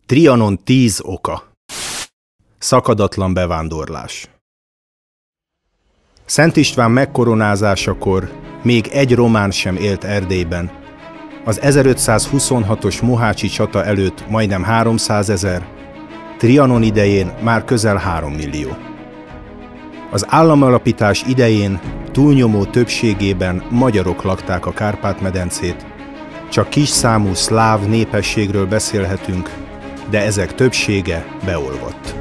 Trianon 10 oka. Szakadatlan bevándorlás. Szent István megkoronázásakor még egy román sem élt Erdélyben. Az 1526-os mohácsi csata előtt majdnem 300 000, Trianon idején már közel 3 millió. Az államalapítás idején túlnyomó többségében magyarok lakták a Kárpát-medencét, csak kis számú szláv népességről beszélhetünk, de ezek többsége beolvadt.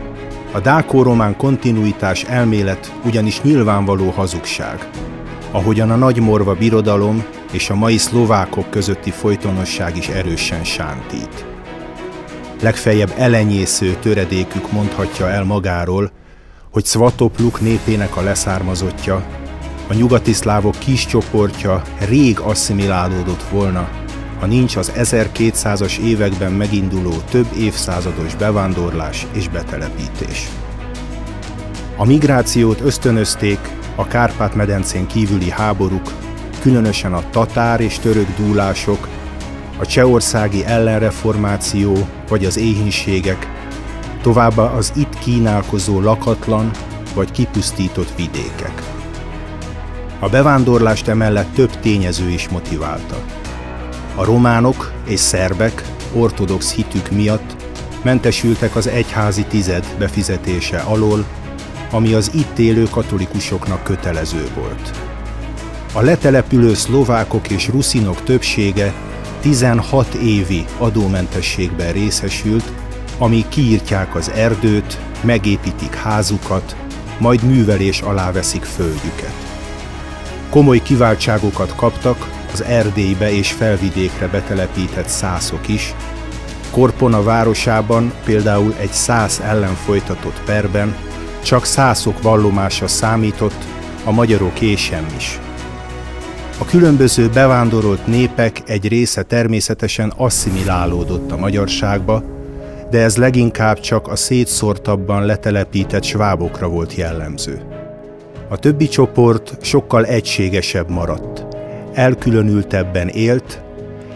A dáko-román kontinuitás elmélet ugyanis nyilvánvaló hazugság, ahogyan a Nagymorva Birodalom és a mai szlovákok közötti folytonosság is erősen sántít. Legfeljebb elenyésző töredékük mondhatja el magáról, hogy Svatopluk népének a leszármazottja, a nyugati szlávok kis csoportja rég asszimilálódott volna, ha nincs az 1200-as években meginduló több évszázados bevándorlás és betelepítés. A migrációt ösztönözték a Kárpát-medencén kívüli háborúk, különösen a tatár és török dúlások, a csehországi ellenreformáció vagy az éhínségek, továbbá az itt kínálkozó lakatlan vagy kipusztított vidékek. A bevándorlást emellett több tényező is motiválta. A románok és szerbek ortodox hitük miatt mentesültek az egyházi tized befizetése alól, ami az itt élő katolikusoknak kötelező volt. A letelepülő szlovákok és ruszinok többsége 16 évi adómentességben részesült, amíg kiírtják az erdőt, megépítik házukat, majd művelés alá veszik földjüket. Komoly kiváltságokat kaptak az Erdélybe és Felvidékre betelepített szászok is. Korpona városában például egy szász ellen folytatott perben csak szászok vallomása számított, a magyaroké semmis. A különböző bevándorolt népek egy része természetesen asszimilálódott a magyarságba, de ez leginkább csak a szétszórtabban letelepített svábokra volt jellemző. A többi csoport sokkal egységesebb maradt, elkülönültebben élt,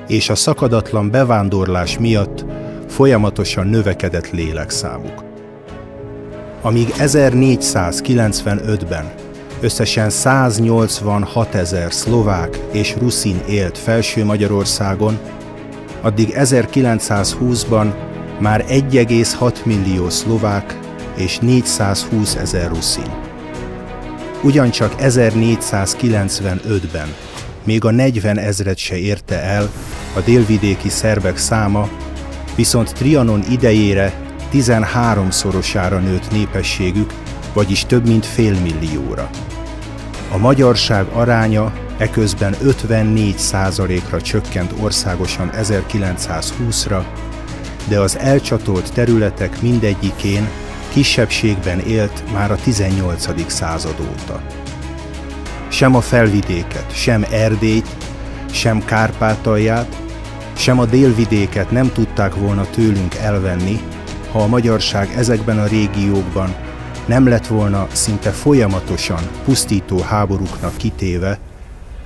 és a szakadatlan bevándorlás miatt folyamatosan növekedett lélekszámuk. Amíg 1495-ben összesen 186 000 szlovák és ruszin élt Felső-Magyarországon, addig 1920-ban már 1,6 millió szlovák és 420 000 ruszin. Ugyancsak 1495-ben még a 40 000-et se érte el a délvidéki szerbek száma, viszont Trianon idejére 13-szorosára nőtt népességük, vagyis több mint fél millióra. A magyarság aránya eközben 54%-ra csökkent országosan 1920-ra, de az elcsatolt területek mindegyikén kisebbségben élt már a 18. század óta. Sem a Felvidéket, sem Erdélyt, sem Kárpátalját, sem a délvidéket nem tudták volna tőlünk elvenni, ha a magyarság ezekben a régiókban nem lett volna szinte folyamatosan pusztító háborúknak kitéve,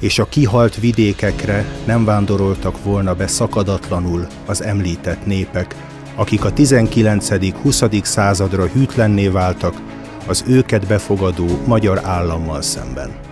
és a kihalt vidékekre nem vándoroltak volna be szakadatlanul az említett népek, akik a 19.-20. századra hűtlenné váltak az őket befogadó magyar állammal szemben.